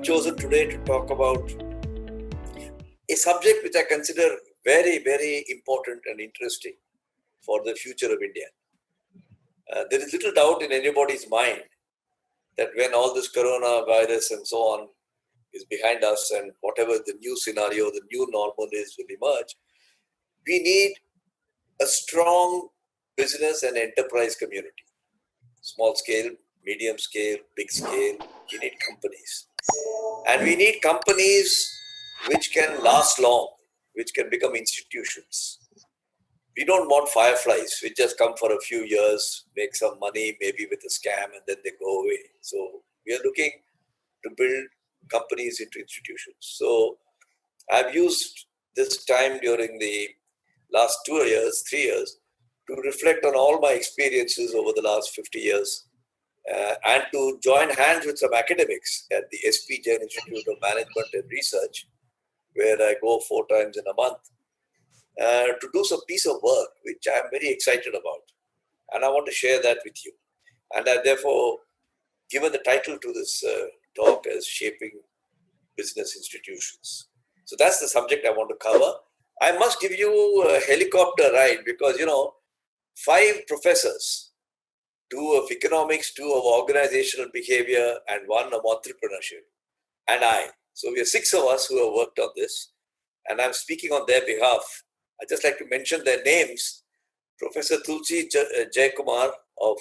chosen today to talk about a subject which I consider very, very important and interesting for the future of India. There is little doubt in anybody's mind that when all this coronavirus and so on is behind us and whatever the new scenario, the new normal is will emerge, we need a strong business and enterprise community. Small scale, medium scale, big scale, we need companies. And we need companies which can last long, which can become institutions. We don't want fireflies which just come for a few years, make some money, maybe with a scam, and then they go away. So we are looking to build companies into institutions. So I've used this time during the last 2 years, 3 years, to reflect on all my experiences over the last 50 years and to join hands with some academics at the SP Jain Institute of Management and Research, where I go 4 times in a month, to do some piece of work which I'm very excited about. And I want to share that with you. And I've therefore given the title to this talk as Shaping Business Institutions. So that's the subject I want to cover. I must give you a helicopter ride because, 5 professors, 2 of economics, 2 of organizational behavior, and 1 of entrepreneurship, and I. So we are 6 of us who have worked on this, and I'm speaking on their behalf. I'd just like to mention their names. Professor Tulasi Jayakumar of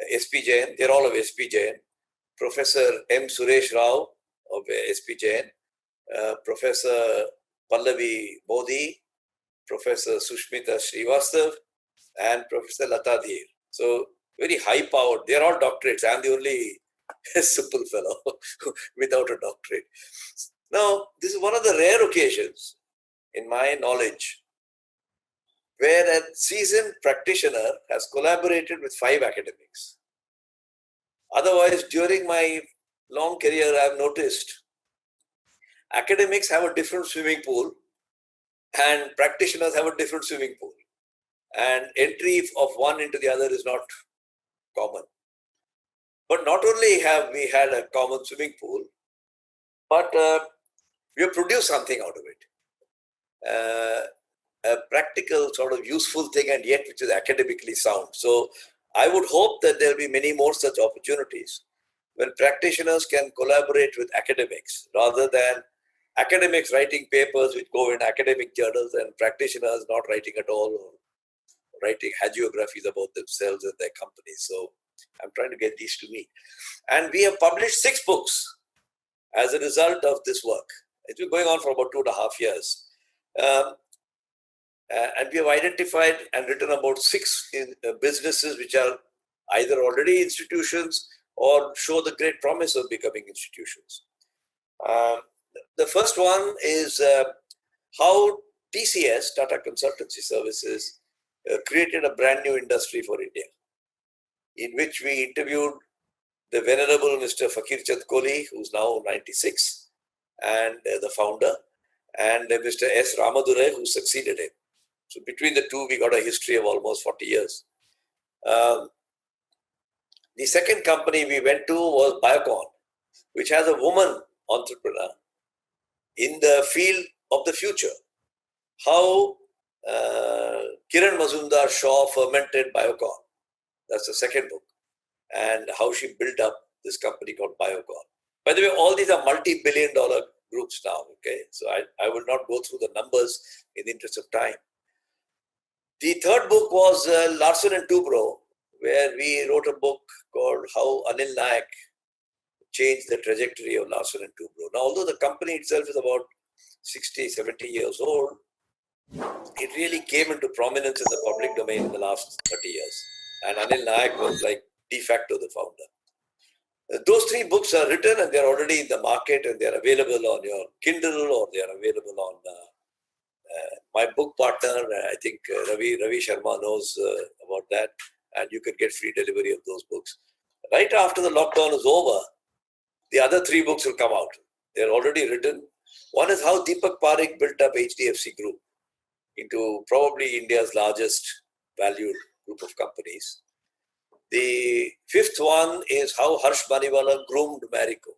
SP Jain, they're all of SP Jain. Professor M. Suresh Rao of SP Jain. Professor Pallavi Modi, Professor Sushimtha Srivasthav, and Professor Lata Dhir. So very high-powered. They're all doctorates. I'm the only simple fellow without a doctorate. Now, this is one of the rare occasions in my knowledge where a seasoned practitioner has collaborated with 5 academics. Otherwise, during my long career, I've noticed academics have a different swimming pool and practitioners have a different swimming pool. And entry of one into the other is not common. But not only have we had a common swimming pool, but we have produced something out of it. A practical sort of useful thing, and yet which is academically sound. So I would hope that there will be many more such opportunities when practitioners can collaborate with academics rather than academics writing papers which go in academic journals and practitioners not writing at all, or writing hagiographies about themselves and their companies. So I'm trying to get these to meet. And we have published 6 books as a result of this work. It's been going on for about 2.5 years. And we have identified and written about 6 businesses which are either already institutions or show the great promise of becoming institutions. The first one is how TCS, Tata Consultancy Services, created a brand new industry for India, in which we interviewed the venerable Mr. Fakir Chand Kohli, who's now 96, and the founder, and Mr. S. Ramadurai, who succeeded him. So between the two, we got a history of almost 40 years. The second company we went to was Biocon, which has a woman entrepreneur in the field of the future. How Kiran Mazumdar-Shaw fermented Biocon. That's the second book. And how she built up this company called Biocon. By the way, all these are multi-billion-dollar groups now. Okay, so I will not go through the numbers in the interest of time. The third book was Larsen & Toubro, where we wrote a book called How Anil Naik Changed the Trajectory of Larsen & Toubro. Now, although the company itself is about 60, 70 years old, it really came into prominence in the public domain in the last 30 years. And Anil Naik was like de facto the founder. Those 3 books are written and they're already in the market and they're available on your Kindle or they're available on my book partner. I think Ravi Sharma knows about that, and you can get free delivery of those books. Right after the lockdown is over, the other 3 books will come out. They're already written. One is how Deepak Parekh built up HDFC Group into probably India's largest valued group of companies. The 5th one is how Harsh Maniwala groomed Marico.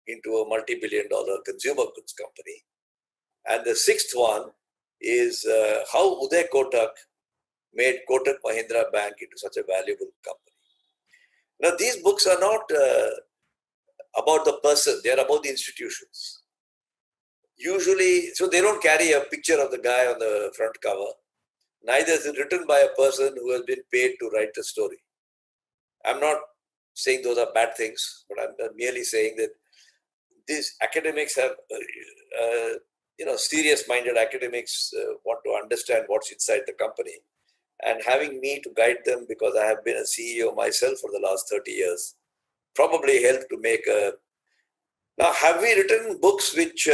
into a multi-billion-dollar consumer goods company. And the sixth one is how Uday Kotak made Kotak Mahindra Bank into such a valuable company. Now, these books are not about the person, they are about the institutions. Usually, so they don't carry a picture of the guy on the front cover. Neither is it written by a person who has been paid to write the story. I'm not saying those are bad things, but I'm merely saying that these academics have, serious-minded academics want to understand what's inside the company. And having me to guide them, because I have been a CEO myself for the last 30 years, probably helped to make a... Now, have we written books which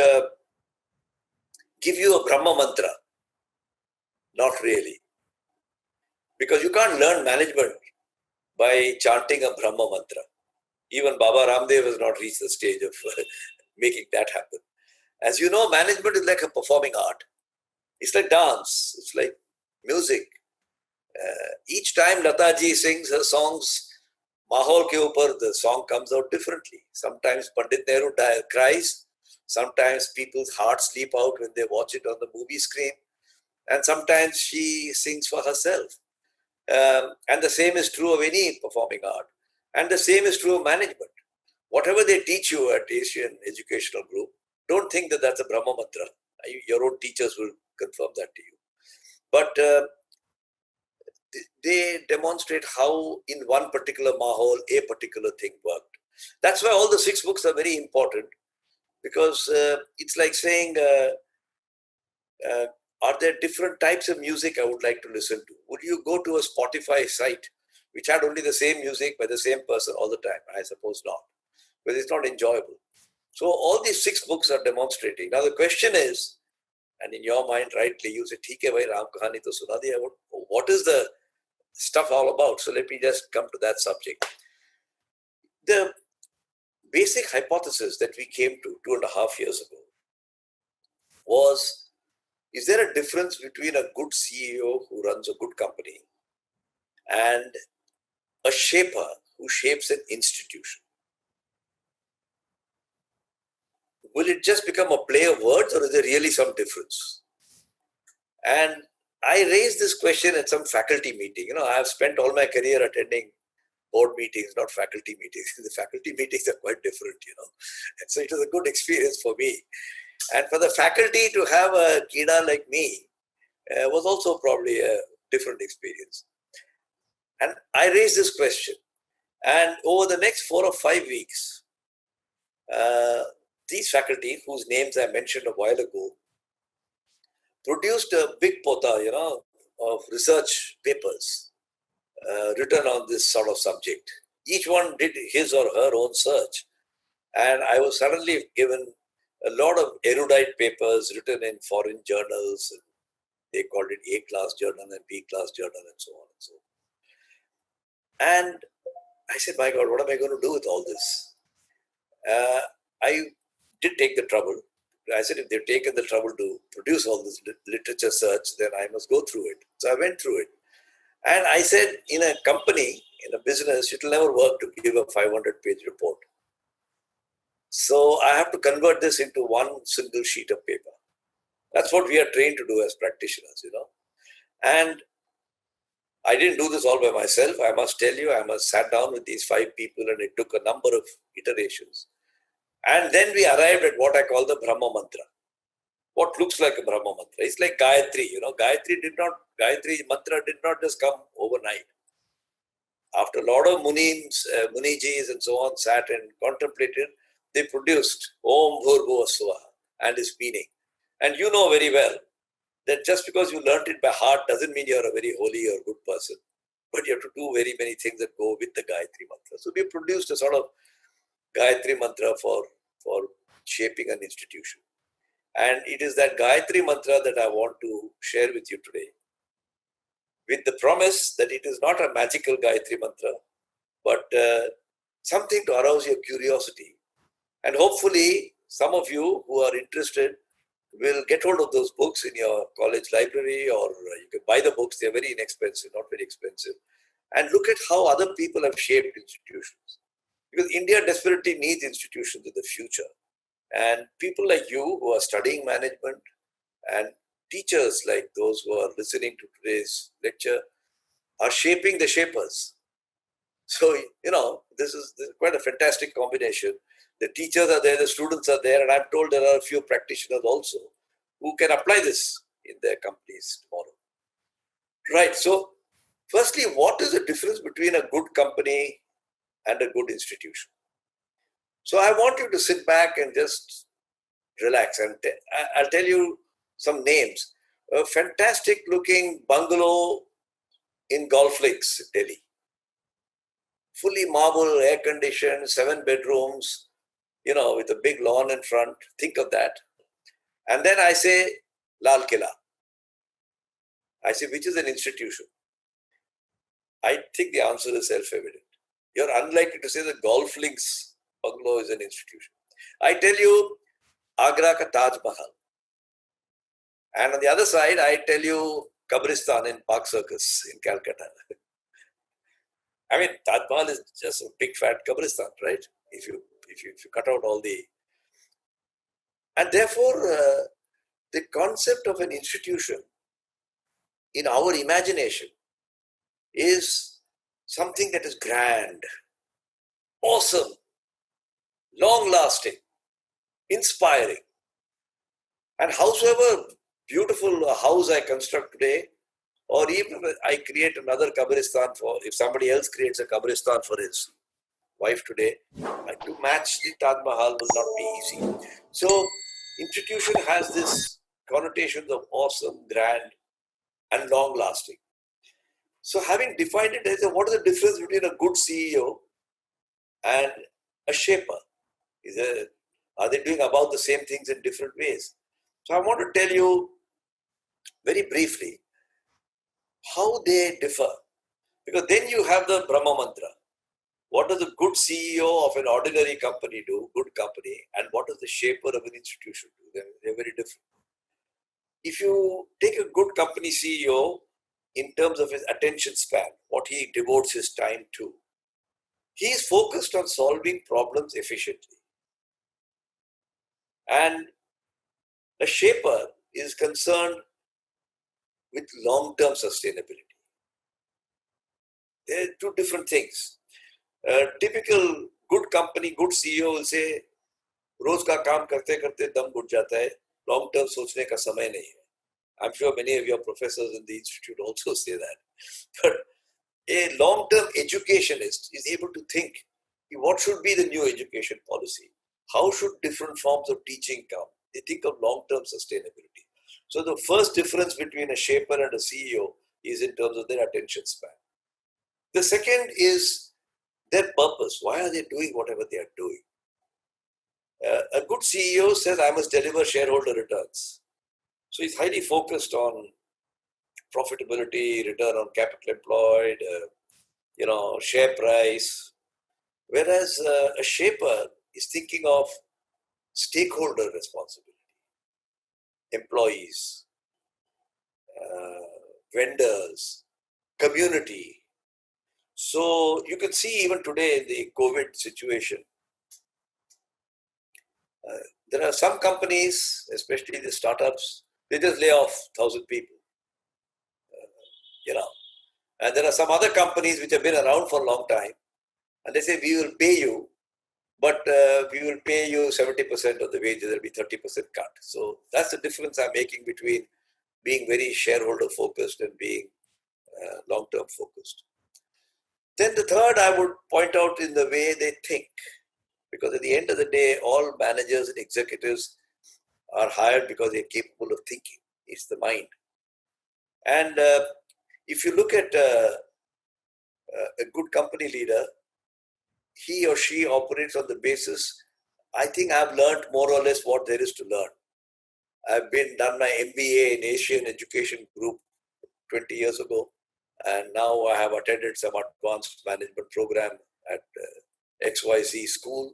give you a Brahma mantra? Not really. Because you can't learn management by chanting a Brahma mantra. Even Baba Ramdev has not reached the stage of making that happen. As you know, management is like a performing art. It's like dance. It's like music. Each time Lata ji sings her songs, Mahol ke upar, the song comes out differently. Sometimes Pandit Nehru cries. Sometimes people's hearts leap out when they watch it on the movie screen. And sometimes she sings for herself. And the same is true of any performing art. And the same is true of management. Whatever they teach you at Asian Educational Group, don't think that that's a Brahma mantra. Your own teachers will confirm that to you. But they demonstrate how in one particular mahol, a particular thing worked. That's why all the 6 books are very important, because it's like saying, are there different types of music I would like to listen to? Would you go to a Spotify site which had only the same music by the same person all the time? I suppose not, because it's not enjoyable. So all these 6 books are demonstrating. Now the question is, and in your mind rightly, you say, "Theek hai bhai, Ram Kahani to suna diya." What is the stuff all about? So let me just come to that subject. The basic hypothesis that we came to 2.5 years ago was, is there a difference between a good CEO who runs a good company and a shaper who shapes an institution? Will it just become a play of words, or is there really some difference? And I raised this question at some faculty meeting. I have spent all my career attending board meetings, not faculty meetings. The faculty meetings are quite different, And so it was a good experience for me. And for the faculty to have a kida like me was also probably a different experience. And I raised this question. And over the next 4 or 5 weeks, these faculty, whose names I mentioned a while ago, produced a big pota, of research papers written on this sort of subject. Each one did his or her own search. And I was suddenly given a lot of erudite papers written in foreign journals. They called it A-class journal and B-class journal and so on and so on. And I said, my God, what am I going to do with all this? I did take the trouble. I said, if they've taken the trouble to produce all this literature search, then I must go through it. So I went through it. And I said, in a company, in a business, it will never work to give a 500-page report. So I have to convert this into one single sheet of paper. That's what we are trained to do as practitioners, And I didn't do this all by myself. I must tell you, I sat down with these 5 people, and it took a number of iterations. And then we arrived at what I call the Brahma Mantra. What looks like a Brahma Mantra. It's like Gayatri. Gayatri Mantra did not just come overnight. After a lot of Munijis and so on sat and contemplated, they produced Om Bhurbhuva Swaha and its meaning. And you know very well that just because you learnt it by heart doesn't mean you're a very holy or good person. But you have to do very many things that go with the Gayatri Mantra. So we produced a sort of Gayatri Mantra for shaping an institution. And it is that Gayatri Mantra that I want to share with you today, with the promise that it is not a magical Gayatri Mantra, but something to arouse your curiosity. And hopefully, some of you who are interested will get hold of those books in your college library, or you can buy the books. They're very inexpensive, not very expensive. And look at how other people have shaped institutions. Because India desperately needs institutions in the future. And people like you who are studying management and teachers like those who are listening to today's lecture are shaping the shapers. So, this is quite a fantastic combination. The teachers are there, the students are there, and I'm told there are a few practitioners also who can apply this in their companies tomorrow. Right. So, firstly, what is the difference between a good company and a good institution? So, I want you to sit back and just relax. And I'll tell you some names. A fantastic looking bungalow in Golf Links, Delhi. Fully marble, air conditioned, 7 bedrooms, with a big lawn in front. Think of that. And then I say Lal Killa. I say, which is an institution? I think the answer is self-evident. You're unlikely to say the Golf Links bungalow is an institution. I tell you, Agra ka Taj Mahal. And on the other side, I tell you Kabristan in Park Circus in Calcutta. I mean, Taj Mahal is just a big fat Kabristan, right? If you cut out all the... And therefore, the concept of an institution in our imagination is something that is grand, awesome, long-lasting, inspiring. And howsoever beautiful a house I construct today, or even if I create another Kabristan if somebody else creates a Kabristan for his wife today, to match the Taj Mahal will not be easy. So, institution has this connotations of awesome, grand, and long-lasting. So, having defined it, I say, what is the difference between a good CEO and a shaper? Are they doing about the same things in different ways? So, I want to tell you very briefly how they differ. Because then you have the Brahma Mantra. What does a good CEO of an ordinary company do, good company, and what does the shaper of an institution do? They're very different. If you take a good company CEO in terms of his attention span, what he devotes his time to, he is focused on solving problems efficiently. And a shaper is concerned with long-term sustainability. They're two different things. A typical good company, good CEO will say, रोज का काम करते करते दम घुट जाता है, long term सोचने का समय नहीं है. I'm sure many of your professors in the institute also say that. But a long-term educationist is able to think, what should be the new education policy? How should different forms of teaching come? They think of long-term sustainability. So the first difference between a shaper and a CEO is in terms of their attention span. The second is their purpose. Why are they doing whatever they are doing? A good CEO says, I must deliver shareholder returns. So he's highly focused on profitability, return on capital employed, share price. Whereas a shaper is thinking of stakeholder responsibility, employees, vendors, community. So you can see even today in the COVID situation, there are some companies, especially the startups, they just lay off 1,000 people. And there are some other companies which have been around for a long time, and they say, we will pay you, but we will pay you 70% of the wages, there will be 30% cut. So that's the difference I'm making between being very shareholder focused and being long-term focused. Then the third I would point out in the way they think, because at the end of the day, all managers and executives are hired because they're capable of thinking. It's the mind. And if you look at a good company leader, he or she operates on the basis, I think I've learned more or less what there is to learn. I've done my MBA in Asian Education Group 20 years ago, and now I have attended some advanced management program at XYZ school,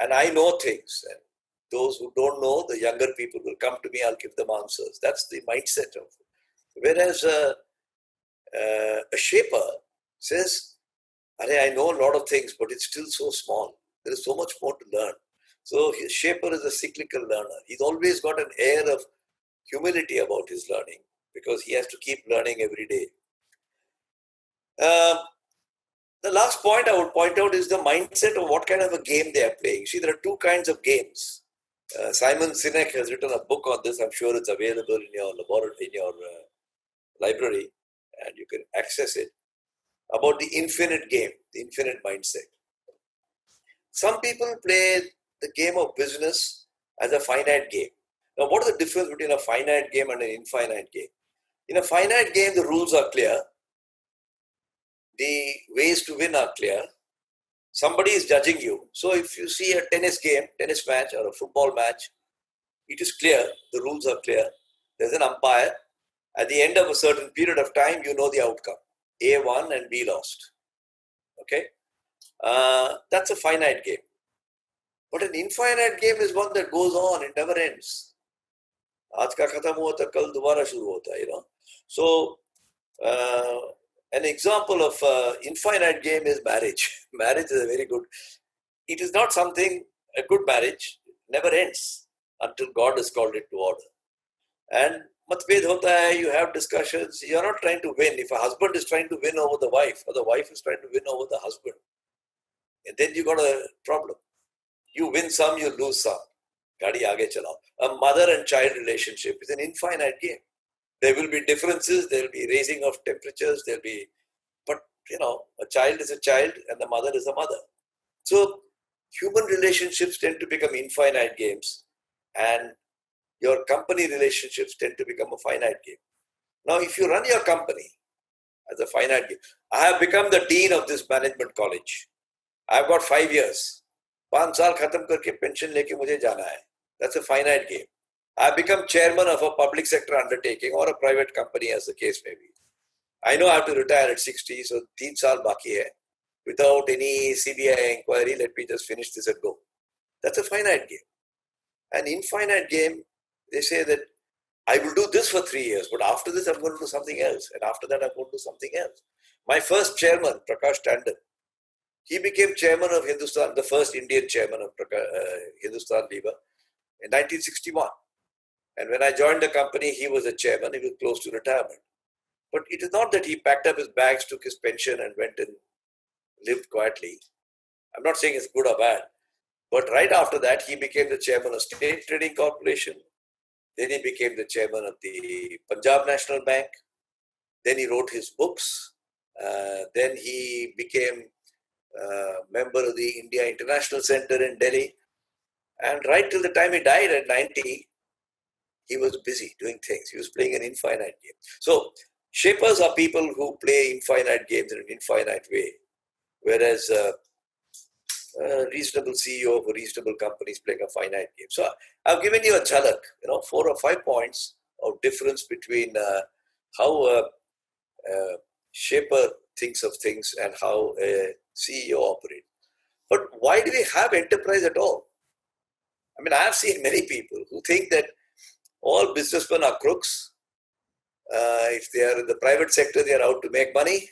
and I know things. And those who don't know, the younger people will come to me, I'll give them answers. That's the mindset of it. Whereas a shaper says, I know a lot of things, but it's still so small. There is so much more to learn. So his Shaper is a cyclical learner. He's always got an air of humility about his learning because he has to keep learning every day. The last point I would point out is the mindset of what kind of a game they are playing. See, there are two kinds of games. Simon Sinek has written a book on this. I'm sure it's available in your laboratory, in your library, and you can access it, about the infinite game, the infinite mindset. Some people play the game of business as a finite game. Now, what is the difference between a finite game and an infinite game? In a finite game, the rules are clear. The ways to win are clear. Somebody is judging you. So if you see a tennis match or a football match, it is clear, the rules are clear. There's an umpire. At the end of a certain period of time, you know the outcome. A won and B lost. Okay? That's a finite game. But an infinite game is one that goes on, it never ends. Aaj ka khatam hua tha, kal dobara shuru hota, So, an example of infinite game is marriage. Marriage is a very good, it is not something, a good marriage never ends until God has called it to order. And matbed hota hai, you have discussions, you're not trying to win. If a husband is trying to win over the wife, or the wife is trying to win over the husband, and then you got a problem. You win some, you lose some. Gaadi aage chalao. A mother and child relationship is an infinite game. There will be differences, there will be raising of temperatures, but a child is a child and the mother is a mother. So human relationships tend to become infinite games and your company relationships tend to become a finite game. Now, if you run your company as a finite game, I have become the dean of this management college. I've got 5 years. 5 saal khatam karke pension leke mujhe jana hai. That's a finite game. I've become chairman of a public sector undertaking or a private company, as the case may be. I know I have to retire at 60, so 3 saal baki hai. Without any CBI inquiry, let me just finish this and go. That's a finite game. An infinite game, they say that I will do this for 3 years, but after this I'm going to do something else. And after that I'm going to do something else. My first chairman, Prakash Tandon, he became chairman of Hindustan, the first Indian chairman of Hindustan Lever in 1961. And when I joined the company, he was a chairman. He was close to retirement. But it is not that he packed up his bags, took his pension and went and lived quietly. I'm not saying it's good or bad. But right after that, he became the chairman of State Trading Corporation. Then he became the chairman of the Punjab National Bank. Then he wrote his books. Then he became member of the India International Center in Delhi. And right till the time he died at 90, he was busy doing things. He was playing an infinite game. So shapers are people who play infinite games in an infinite way. Whereas a reasonable CEO of a reasonable company is playing a finite game. So I've given you a jhalak, 4 or 5 points of difference between how a shaper thinks of things and how a CEO operates. But why do we have enterprise at all? I mean, I have seen many people who think that all businessmen are crooks. If they are in the private sector, they are out to make money.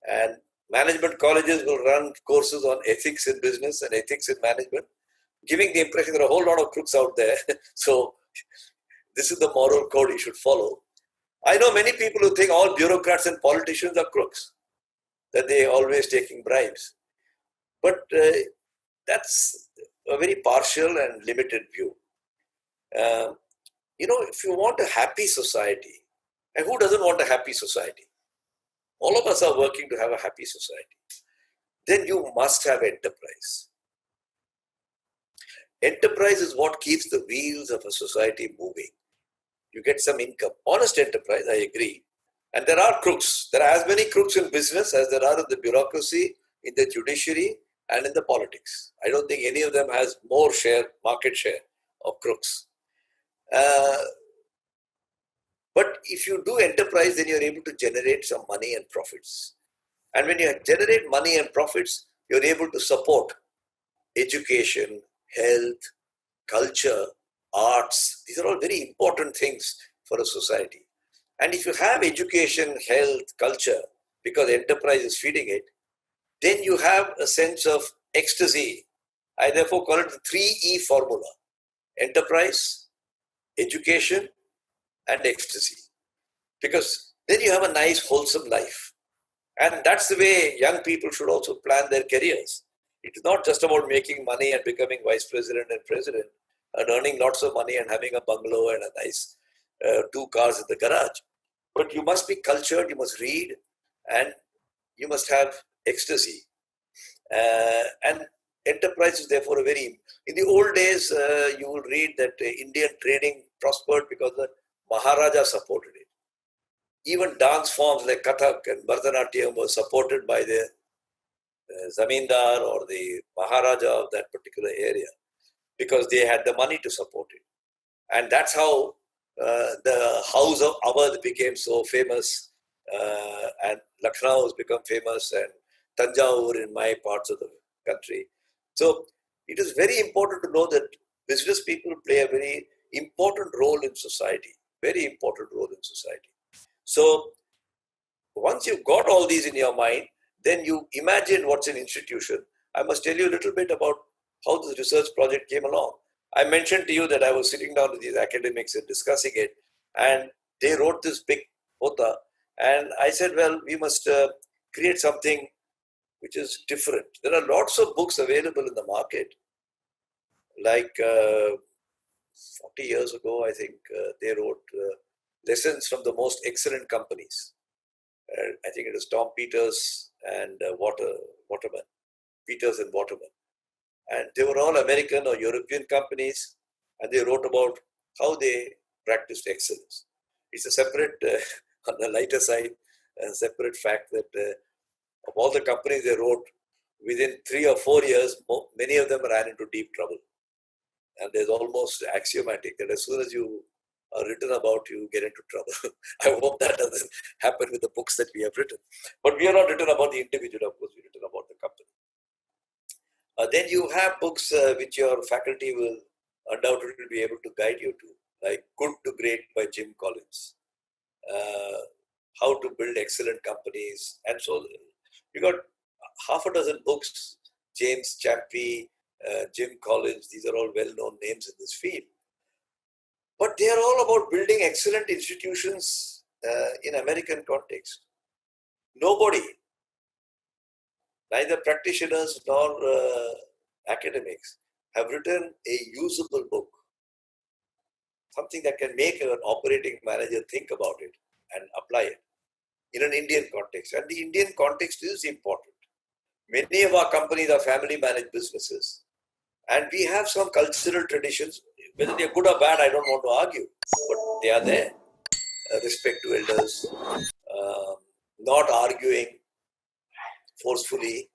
And management colleges will run courses on ethics in business and ethics in management, giving the impression there are a whole lot of crooks out there. So this is the moral code you should follow. I know many people who think all bureaucrats and politicians are crooks, that they are always taking bribes. But that's a very partial and limited view. If you want a happy society, and who doesn't want a happy society? All of us are working to have a happy society. Then you must have enterprise. Enterprise is what keeps the wheels of a society moving. You get some income. Honest enterprise, I agree. And there are crooks. There are as many crooks in business as there are in the bureaucracy, in the judiciary, and in the politics. I don't think any of them has more market share of crooks. But if you do enterprise, then you're able to generate some money and profits. And when you generate money and profits, you're able to support education, health, culture, arts. These are all very important things for a society. And if you have education, health, culture, because enterprise is feeding it, then you have a sense of ecstasy. I therefore call it the 3E formula: enterprise, education, and ecstasy. Because then you have a nice, wholesome life. And that's the way young people should also plan their careers. It's not just about making money and becoming vice president and president and earning lots of money and having a bungalow and a nice 2 cars in the garage. But you must be cultured, you must read, and you must have ecstasy. And enterprise is therefore a very... In the old days, you will read that Indian trading prospered because the Maharaja supported it. Even dance forms like Kathak and Bharatanatyam were supported by the Zamindar or the Maharaja of that particular area because they had the money to support it. And that's how the house of Awadh became so famous, and Lucknow has become famous, and Tanjore in my parts of the country. So it is very important to know that business people play a very important role in society, very important role in society. So once you've got all these in your mind, then you imagine what's an institution. I must tell you a little bit about how this research project came along. I mentioned to you that I was sitting down with these academics and discussing it, and they wrote this big pota, and I said, well, we must create something which is different. There are lots of books available in the market. Like 40 years ago, I think they wrote lessons from the most excellent companies. I think it was Tom Peters and Waterman, Peters and Waterman. And they were all American or European companies, and they wrote about how they practiced excellence. It's a separate, on the lighter side, a separate fact that of all the companies they wrote, within 3 or 4 years, many of them ran into deep trouble. And there's almost axiomatic that as soon as you are written about, you get into trouble. I hope that doesn't happen with the books that we have written. But we are not written about the individual, of course, we're written about the company. Then you have books which your faculty will undoubtedly be able to guide you to, like Good to Great by Jim Collins, How to Build Excellent Companies, and so on. You got half a dozen books, James Champy, Jim Collins, these are all well-known names in this field. But they are all about building excellent institutions in American context. Nobody, neither practitioners nor academics, have written a usable book, something that can make an operating manager think about it and apply it in an Indian context. And the Indian context is important. Many of our companies are family managed businesses, and we have some cultural traditions. Whether they're good or bad, I don't want to argue, but they are there. Respect to elders, not arguing forcefully,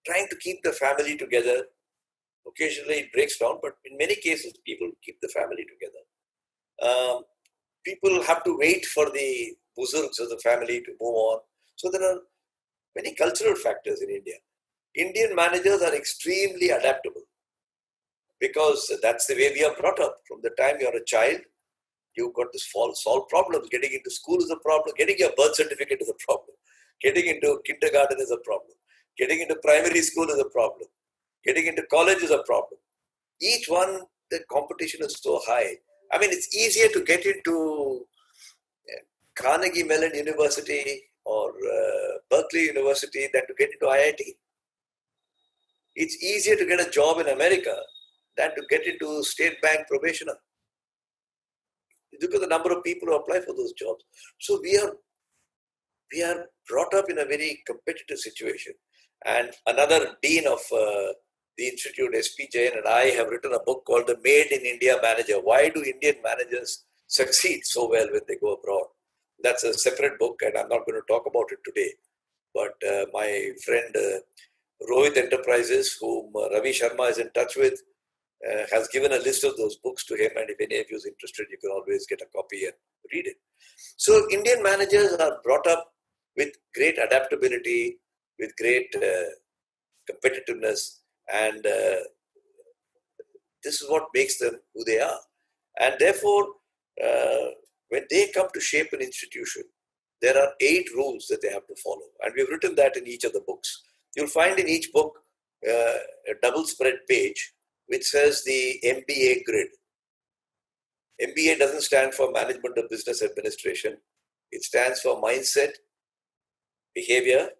trying to keep the family together. Occasionally it breaks down, but in many cases, people keep the family together. People have to wait for the buzurgs of the family to move on. So there are many cultural factors in India. Indian managers are extremely adaptable because that's the way we are brought up. From the time you're a child, you've got this solve problems. Getting into school is a problem. Getting your birth certificate is a problem. Getting into kindergarten is a problem. Getting into primary school is a problem. Getting into college is a problem. Each one, the competition is so high. I mean, it's easier to get into Carnegie Mellon University or Berkeley University than to get into IIT. It's easier to get a job in America than to get into State Bank probationer. Look at the number of people who apply for those jobs. So we are brought up in a very competitive situation. And another dean of the Institute, SP Jain, and I have written a book called The Made in India Manager. Why do Indian managers succeed so well when they go abroad? That's a separate book, and I'm not going to talk about it today. But my friend Rohit Enterprises, whom Ravi Sharma is in touch with, has given a list of those books to him, and if any of you is interested, you can always get a copy and read it. So Indian managers are brought up with great adaptability, with great competitiveness, and this is what makes them who they are. And therefore, when they come to shape an institution, there are 8 rules that they have to follow. And we've written that in each of the books. You'll find in each book a double spread page which says the MBA grid. MBA doesn't stand for Management of Business Administration. It stands for mindset, behavior,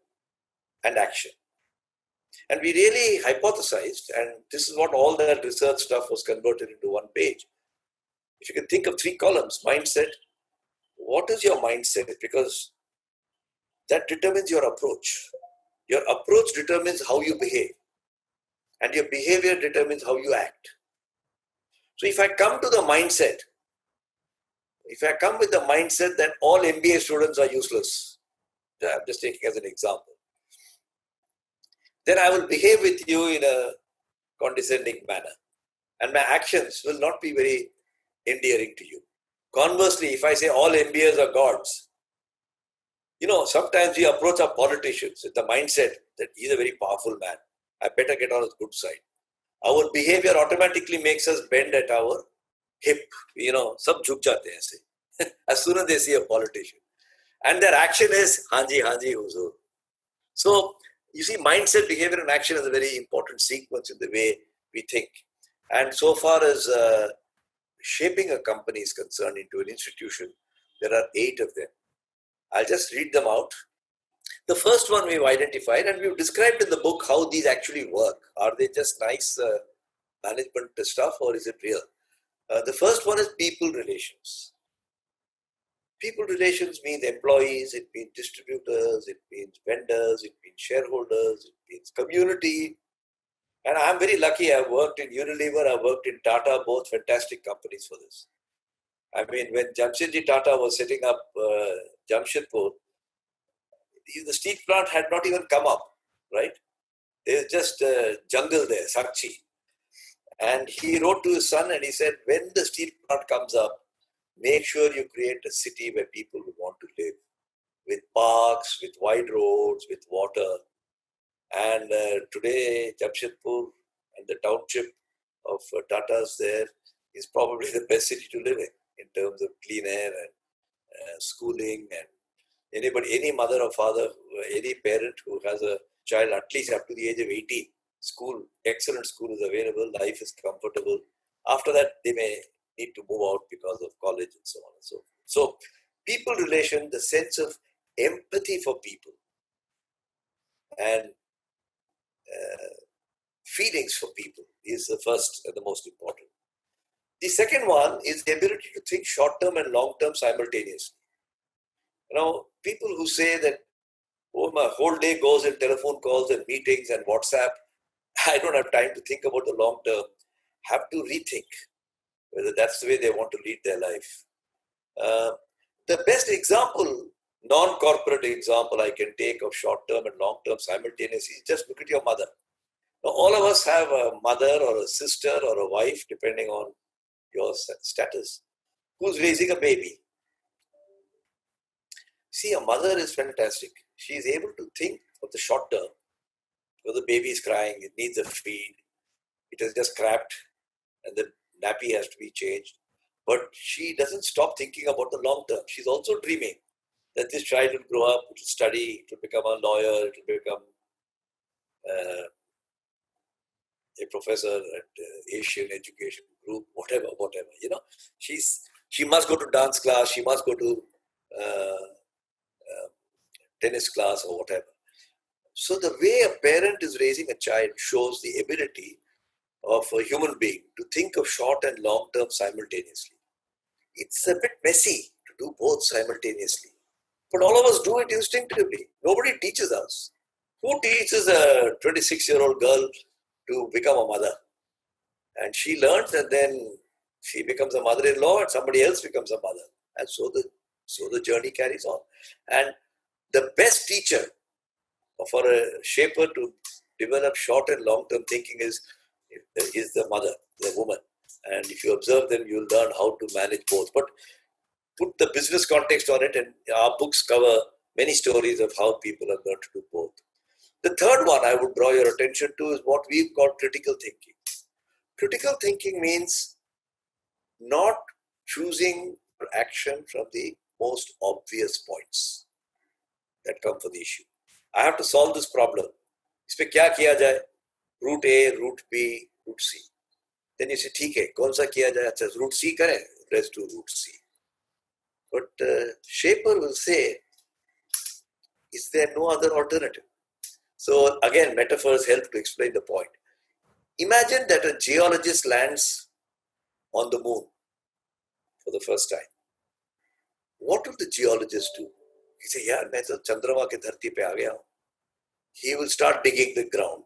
and action. And we really hypothesized, and this is what all that research stuff was converted into one page. If you can think of 3 columns, mindset, what is your mindset? Because that determines your approach. Your approach determines how you behave, and your behavior determines how you act. So if I come to the mindset, if I come with the mindset that all MBA students are useless, I'm just taking as an example, then I will behave with you in a condescending manner, and my actions will not be very endearing to you. Conversely, if I say all MBAs are gods, sometimes we approach our politicians with the mindset that he's a very powerful man. I better get on his good side. Our behavior automatically makes us bend at our hip. Sab jhuk jate hain aise. As soon as they see a politician. And their action is, Hanji, Hanji, Huzur. So, you see, mindset, behavior, and action is a very important sequence in the way we think. And so far as shaping a company is concerned into an institution, there are 8 of them. I'll just read them out. The first one we've identified, and we've described in the book how these actually work. Are they just nice management stuff, or is it real? The first one is people relations. People relations means employees, it means distributors, it means vendors, it means shareholders, it means community. And I'm very lucky. I've worked in Unilever, I've worked in Tata, both fantastic companies for this. I mean, when Jamshedji Tata was setting up Jamshedpur, the steel plant had not even come up, right? There's just a jungle there, Sakchi. And he wrote to his son and he said, when the steel plant comes up, make sure you create a city where people will want to live, with parks, with wide roads, with water. And today, Jamshedpur and the township of Tatas there is probably the best city to live in terms of clean air and schooling. And any mother or father, any parent who has a child at least up to the age of 18, excellent school is available, life is comfortable. After that, they may need to move out because of college and so on and so forth. So, people relation, the sense of empathy for people and feelings for people is the first and the most important. The second one is the ability to think short-term and long-term simultaneously. People who say that, my whole day goes in telephone calls and meetings and WhatsApp, I don't have time to think about the long term, have to rethink whether that's the way they want to lead their life. The best example, non-corporate example I can take of short-term and long-term simultaneously is just look at your mother. Now, all of us have a mother or a sister or a wife, depending on your status, who's raising a baby. See, a mother is fantastic. She is able to think of the short term. The baby is crying, it needs a feed, it has just crapped, and the nappy has to be changed. But she doesn't stop thinking about the long term. She's also dreaming that this child will grow up, it will study, it will become a lawyer, it will become a professor at Asian Education Group, whatever. She must go to dance class, she must go to tennis class or whatever. So the way a parent is raising a child shows the ability of a human being to think of short and long term simultaneously. It's a bit messy to do both simultaneously, but all of us do it instinctively. Nobody teaches us. Who teaches a 26-year-old girl to become a mother? And she learns, and then she becomes a mother-in-law, and somebody else becomes a mother, and so the journey carries on. And the best teacher for a shaper to develop short and long-term thinking is the mother, the woman. And if you observe them, you'll learn how to manage both. But put the business context on it, and our books cover many stories of how people have learned to do both. The third one I would draw your attention to is what we call critical thinking. Critical thinking means not choosing action from the most obvious points. that come for the issue. I have to solve this problem. इस पे क्या किया जाए? Route A, Route B, Route C. Then you say, ठीक है, कौन सा किया जाए? अच्छा, Route C करें. Let's do Route C. But Shaper will say, is there no other alternative? So again, metaphors help to explain the point. Imagine that a geologist lands on the moon for the first time. What will the geologist do? He say, यार मैं तो चंद्रमा की धरती पे आ गया हूँ. He will start digging the ground.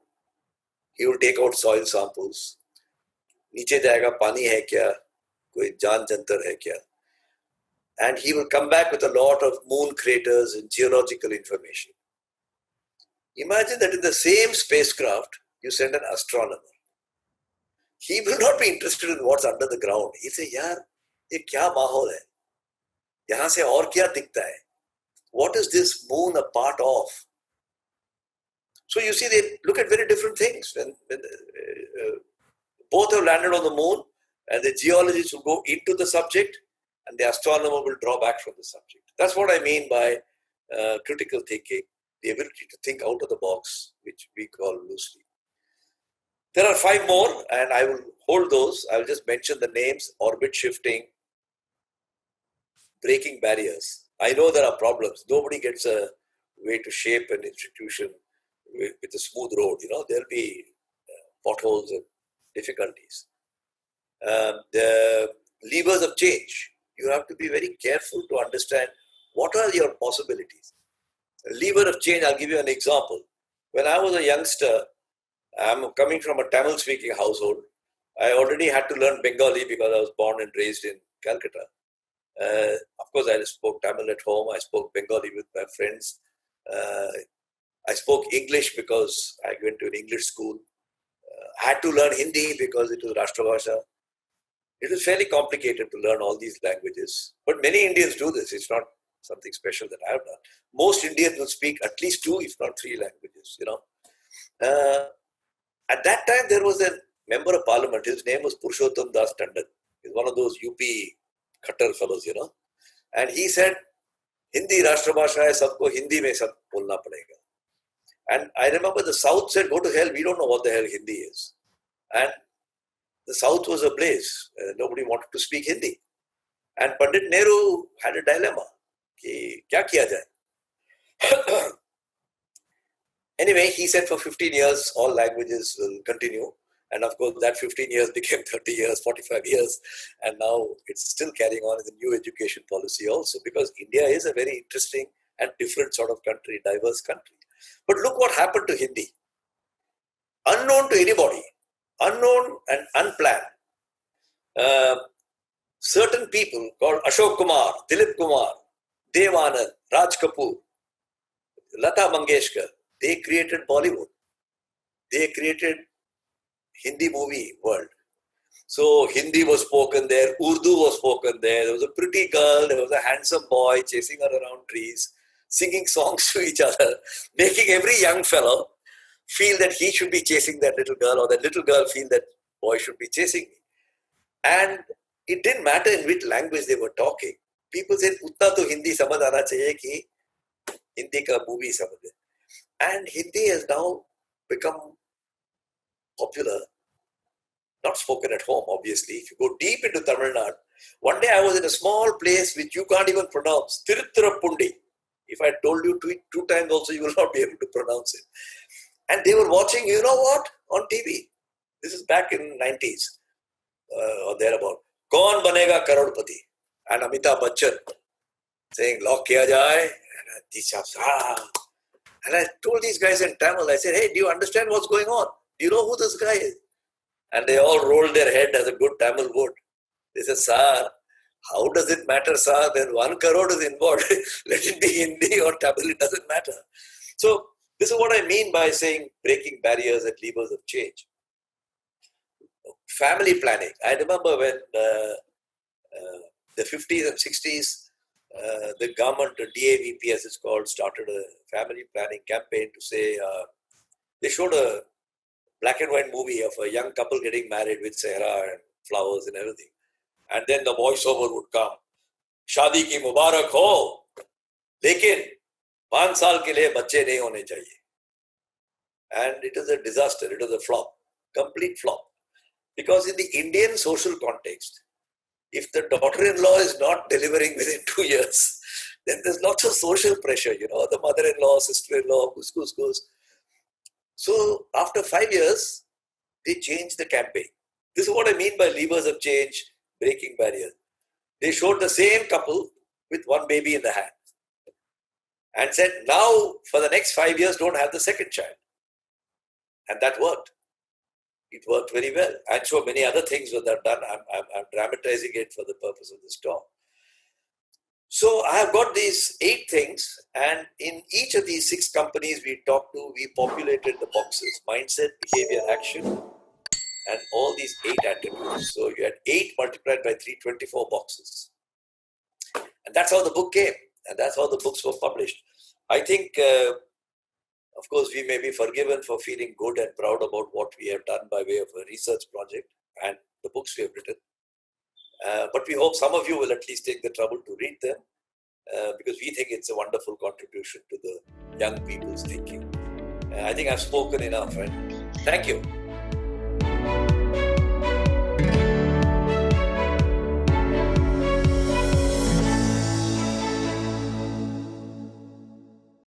He will take out soil samples. नीचे जाएगा, पानी है क्या? कोई जान जंतर है क्या? And he will come back with a lot of moon craters and geological information. Imagine that in the same spacecraft, you send an astronomer. He will not be interested in what's under the ground. He'll say, यार ये क्या माहौल है? यहाँ से और क्या दिखता है? What is this moon a part of? So you see, they look at very different things. When both have landed on the moon, and the geologist will go into the subject, and the astronomer will draw back from the subject. That's what I mean by critical thinking, the ability to think out of the box, which we call loosely. There are 5 more, and I will hold those. I will just mention the names: orbit shifting, breaking barriers. I know there are problems. Nobody gets a way to shape an institution with a smooth road. There'll be potholes and difficulties. The levers of change. You have to be very careful to understand what are your possibilities. A lever of change, I'll give you an example. When I was a youngster, I'm coming from a Tamil-speaking household. I already had to learn Bengali because I was born and raised in Calcutta. Of course, I spoke Tamil at home. I spoke Bengali with my friends. I spoke English because I went to an English school. I had to learn Hindi because it was Rashtrabhasha. It is fairly complicated to learn all these languages. But many Indians do this. It's not something special that I have done. Most Indians will speak at least 2, if not 3 languages, At that time, there was a member of parliament. His name was Purushottam Das Tandon. He's one of those UP Khattar fellows, And he said, Hindi Rashtrabhasha hai, sabko Hindi mein sab bolna padega. And I remember the South said, go to hell, we don't know what the hell Hindi is. And the South was ablaze. Nobody wanted to speak Hindi. And Pandit Nehru had a dilemma. Ki, kya kiya jaye? Anyway, he said for 15 years, all languages will continue. And of course, that 15 years became 30 years, 45 years. And now it's still carrying on in the new education policy also, because India is a very interesting and different sort of country, diverse country. But look what happened to Hindi. Unknown to anybody, unknown and unplanned. Certain people called Ashok Kumar, Dilip Kumar, Dev Anand, Raj Kapoor, Lata Mangeshkar, they created Bollywood. They created Hindi movie world. So Hindi was spoken there, Urdu was spoken there. There was a pretty girl, there was a handsome boy chasing her around trees, singing songs to each other, making every young fellow feel that he should be chasing that little girl, or that little girl feel that boy should be chasing me. And it didn't matter in which language they were talking. People said, "Utna to Hindi samajh aana chahiye ki Hindi ka movie samajh." And Hindi has now become popular, not spoken at home, obviously. If you go deep into Tamil Nadu, one day I was in a small place which you can't even pronounce, Tirutirapundi. If I told you 2 times also, you will not be able to pronounce it. And they were watching, you know what, on TV. This is back in 90s or thereabout. Kaun banega karodpati? And Amitabh Bachchan saying, lock kiya jaye. And these chaps, And I told these guys in Tamil, I said, hey, do you understand what's going on? Do you know who this guy is? And they all rolled their head as a good Tamil would. They said, sir, how does it matter, sir? When 1 crore is involved, let it be Hindi or Tamil, it doesn't matter. So this is what I mean by saying breaking barriers and levers of change. Family planning. I remember when the 50s and 60s, the government, the DAVP as it's called, started a family planning campaign to say, they showed a black and white movie of a young couple getting married with sehra and flowers and everything. And then the voiceover would come, Shadi ki Mubarak ho, lekin 5 साल के लिए बच्चे नहीं होने चाहिए. And it is a disaster. It is a flop, complete flop. Because in the Indian social context, if the daughter-in-law is not delivering within 2 years, then there's lots of social pressure, the mother-in-law, sister-in-law, goes. So after 5 years, they changed the campaign. This is what I mean by levers of change, breaking barriers. They showed the same couple with one baby in the hand and said, now for the next 5 years, don't have the second child. And that worked. It worked very well. I'm sure many other things were done. I'm dramatizing it for the purpose of this talk. So I have got these 8 things, and in each of these 6 companies we talked to, we populated the boxes: mindset, behavior, action, and all these 8 attributes. So you had 8 multiplied by 3, 24 boxes. And that's how the book came, and that's how the books were published. I think, of course, we may be forgiven for feeling good and proud about what we have done by way of a research project and the books we have written. But we hope some of you will at least take the trouble to read them, because we think it's a wonderful contribution to the young people's thinking. I think I've spoken enough, and thank you.